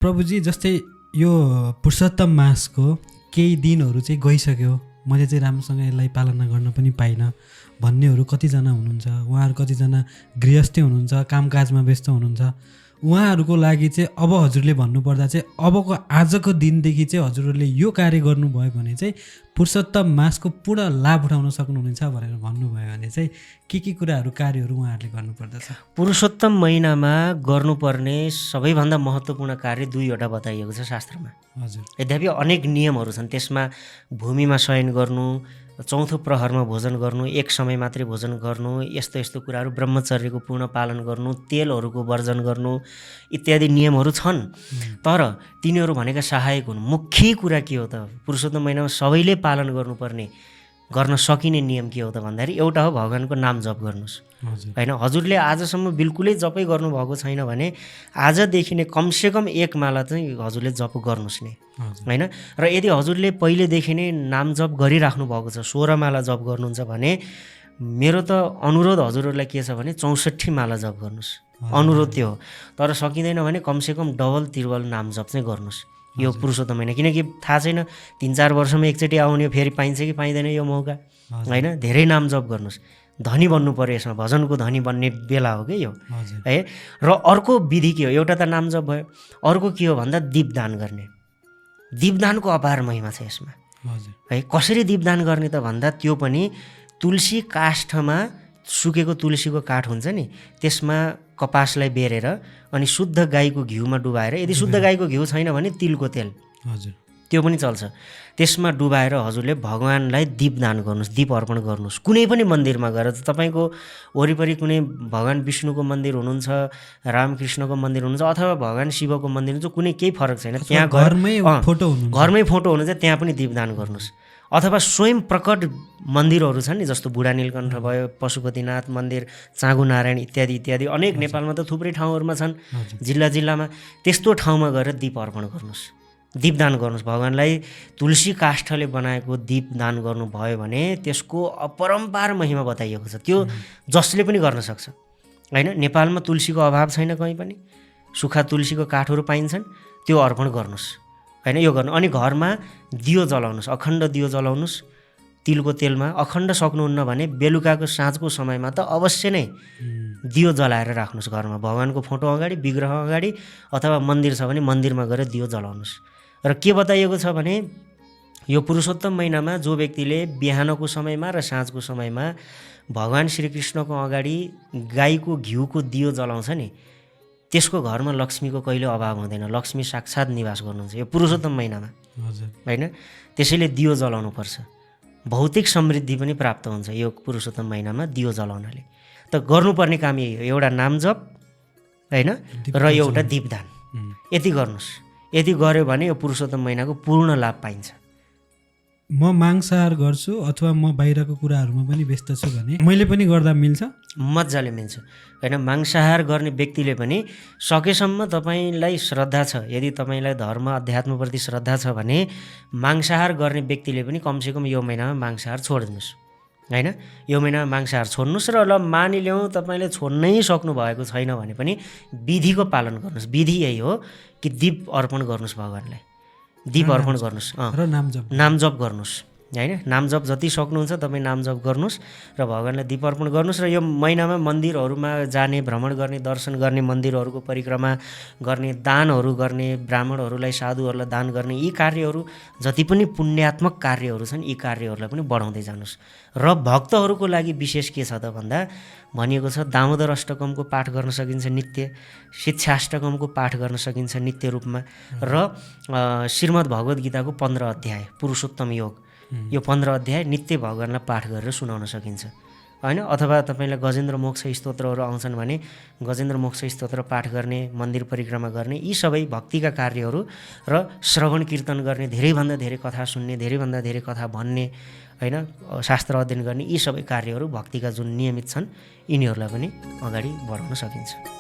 प्रभुजी जस्तै यो पुरुषोत्तम मासको केही दिनहरू चाहिँ गइसक्यो, मैले चाहिँ राम्रोसँग यसलाई पालना गर्न पनि पाइनँ भन्नेहरू कतिजना हुनुहुन्छ। उहाँहरू कतिजना गृहस्थी हुनुहुन्छ, कामकाजमा व्यस्त हुनुहुन्छ। उहाँहरूको लागि चाहिँ अब हजुरले भन्नुपर्दा चाहिँ अबको आजको दिनदेखि चाहिँ हजुरहरूले यो कार्य गर्नुभयो भने चाहिँ पुरुषोत्तम मासको पूर्ण लाभ उठाउन सक्नुहुनेछ भनेर भन्नुभयो भने चाहिँ के कुराहरू कार्यहरू उहाँहरूले गर्नुपर्दछ? पुरुषोत्तम महिनामा गर्नुपर्ने सबैभन्दा महत्त्वपूर्ण कार्य 2वटा बताइएको छ शास्त्रमा। हजुर। यद्यपि अनेक नियमहरू छन्। त्यसमा भूमिमा शयन गर्नु, चौथो प्रहरमा भोजन गर्नु, एक समय मात्रै भोजन गर्नु, यस्तो कुराहरू, ब्रह्मचर्यको पूर्ण पालन गर्नु, तेलहरूको वर्जन गर्नु इत्यादि नियमहरू छन्। तर तिनीहरू भनेका सहायक हुन्। मुख्य कुरा के हो त? पुरुषोत्तम महिनामा सबैले पालन गर्नुपर्ने, गर्न सकिने नियम के हो त भन्दाखेरि एउटा हो भगवानको नाम जप गर्नुहोस्। होइन, हजुरले आजसम्म बिल्कुलै जपै गर्नुभएको छैन भने आजदेखि नै कमसेकम 1 माला चाहिँ हजुरले जप गर्नुहोस् नि। होइन, र यदि हजुरले पहिलेदेखि नै नाम जप गरिराख्नु भएको छ, 16 माला जप गर्नुहुन्छ भने मेरो त अनुरोध हजुरहरूलाई के छ भने 64 माला जप गर्नुहोस्। अनुरोध त्यो हो। तर सकिँदैन भने कमसेकम डबल त्रिबल नाम जप चाहिँ गर्नुहोस् यो पुरुषोत्तम महिना। किनकि थाहा छैन 3-4 वर्षमा एकचोटि आउने, फेरि पाइन्छ कि पाइँदैन यो मौका। होइन, धेरै नाम जप गर्नुहोस्। धनी बन्नु पर्यो, यसमा भजनको धनी बन्ने बेला हो कि यो है। र अर्को विधि के हो? एउटा त नाम जप भयो, अर्को के हो भन्दा दीपदान गर्ने। दीपदानको अपार महिमा छ यसमा है। कसरी दीपदान गर्ने त भन्दा त्यो पनि तुलसी काष्ठमा, सुकेको तुलसीको काठ हुन्छ नि, त्यसमा कपासलाई बेरेर अनि शुद्ध गाईको घिउमा डुबाएर, यदि शुद्ध गाईको घिउ छैन भने तिलको तेल, हजुर, त्यो पनि चल्छ, त्यसमा डुबाएर हजुरले भगवानलाई दीपदान गर्नुहोस्, दीप अर्पण गर्नुहोस्। कुनै पनि मन्दिरमा गएर, तपाईँको वरिपरि कुनै भगवान विष्णुको मन्दिर हुनुहुन्छ, रामकृष्णको मन्दिर हुनुहुन्छ, अथवा भगवान शिवको मन्दिर हुन्छ, कुनै केही फरक छैन। त्यहाँ घरमै फोटो हुनुहुन्छ, त्यहाँ पनि दीपदान गर्नुहोस्। अथवा स्वयं प्रकट मन्दिरहरू छन् नि, जस्तो बुढा नीलकण्ठ भयो, पशुपतिनाथ मन्दिर, चाँगु नारायण इत्यादि अनेक नेपालमा त थुप्रै ठाउँहरूमा छन्, जिल्लामा। त्यस्तो ठाउँमा गएर दीप अर्पण गर्नुहोस्, दीपदान गर्नुहोस्। भगवानलाई तुलसी काष्ठले बनाएको दीपदान गर्नुभयो भने त्यसको अपरम्पार महिमा बताइएको छ। त्यो जसले पनि गर्न सक्छ। होइन, नेपालमा तुलसीको अभाव छैन, कहीँ पनि सुक्खा तुलसीको काठहरू पाइन्छन्, त्यो अर्पण गर्नुहोस्। होइन, यो गर्नु। अनि घरमा दियो जलाउनुहोस्, अखण्ड दियो जलाउनुहोस् तिलको तेलमा। अखण्ड सक्नुहुन्न भने बेलुकाको साँझको समयमा त अवश्य नै दियो जलाएर राख्नुहोस् घरमा, भगवानको फोटो अगाडि, विग्रह अगाडि, अथवा मन्दिर छ भने मन्दिरमा गएर दियो जलाउनुहोस्। र के बताइएको छ भने यो पुरुषोत्तम महिनामा जो व्यक्तिले बिहानको समयमा र साँझको समयमा भगवान श्रीकृष्णको अगाडि गाईको घिउको दियो जलाउँछ नि, त्यसको घरमा लक्ष्मीको कहिले अभाव हुँदैन। लक्ष्मी साक्षात् निवास गर्नुहुन्छ यो पुरुषोत्तम महिनामा। होइन, त्यसैले दियो जलाउनुपर्छ। भौतिक समृद्धि पनि प्राप्त हुन्छ यो पुरुषोत्तम महिनामा दियो जलाउनाले। त गर्नुपर्ने काम यही हो, एउटा नाम जप, होइन, र एउटा दीपदान। यति गर्नुहोस्। यति गऱ्यो भने यो पुरुषोत्तम महिनाको पूर्ण लाभ पाइन्छ। म मांसाहार गर्छु अथवा म बाहिरको कुराहरूमा पनि व्यस्त छु भने मैले पनि गर्दा मिल्छ? मजाले मिल्छ। होइन, मांसाहार गर्ने व्यक्तिले पनि सकेसम्म तपाईँलाई श्रद्धा छ, यदि तपाईँलाई धर्म अध्यात्मप्रति श्रद्धा छ भने मांसाहार गर्ने व्यक्तिले पनि कमसेकम यो महिनामा मांसाहार छोडिदिनुहोस्। होइन, यो महिनामा मांसाहार छोड्नुहोस्। र ल मानिलिउँ तपाईँले छोड्नै सक्नु भएको छैन भने पनि विधिको पालन गर्नुहोस्। विधि यही हो कि दीप अर्पण गर्नुहोस् भगवानलाई, दीप अर्पण गर्नुहोस् र नाम जप गर्नुहोस्। होइन, नाम जप जति सक्नुहुन्छ तपाईँ नाम जप गर्नुहोस् र भगवानलाई दीप अर्पण गर्नुहोस्। र यो महिनामा मन्दिरहरूमा जाने, भ्रमण गर्ने, दर्शन गर्ने, मन्दिरहरूको परिक्रमा गर्ने, दानहरू गर्ने, ब्राह्मणहरूलाई, साधुहरूलाई दान गर्ने, यी कार्यहरू जति पनि पुण्यात्मक कार्यहरू छन् यी कार्यहरूलाई पनि बढाउँदै जानुहोस्। र भक्तहरूको लागि विशेष के छ त भन्दा भनिएको छ दामोदर अष्टकमको पाठ गर्न सकिन्छ नित्य, शिक्षाष्टकमको पाठ गर्न सकिन्छ नित्य रूपमा, र श्रीमद् भगवद् गीताको 15 अध्याय पुरुषोत्तम योग, यो 15 अध्याय नित्य भगवानलाई पाठ गरेर सुनाउन सकिन्छ। होइन, अथवा तपाईँलाई गजेन्द्र मोक्ष स्तोत्रहरू आउँछन् भने गजेन्द्र मोक्ष स्तोत्र पाठ गर्ने, मन्दिर परिक्रमा गर्ने, यी सबै भक्तिका कार्यहरू, र श्रवण कीर्तन गर्ने, धेरैभन्दा धेरै कथा सुन्ने, धेरैभन्दा धेरै कथा भन्ने, होइन, शास्त्र अध्ययन गर्ने, यी सबै कार्यहरू भक्तिका जुन नियमित छन् यिनीहरूलाई पनि अगाडि बढाउन सकिन्छ।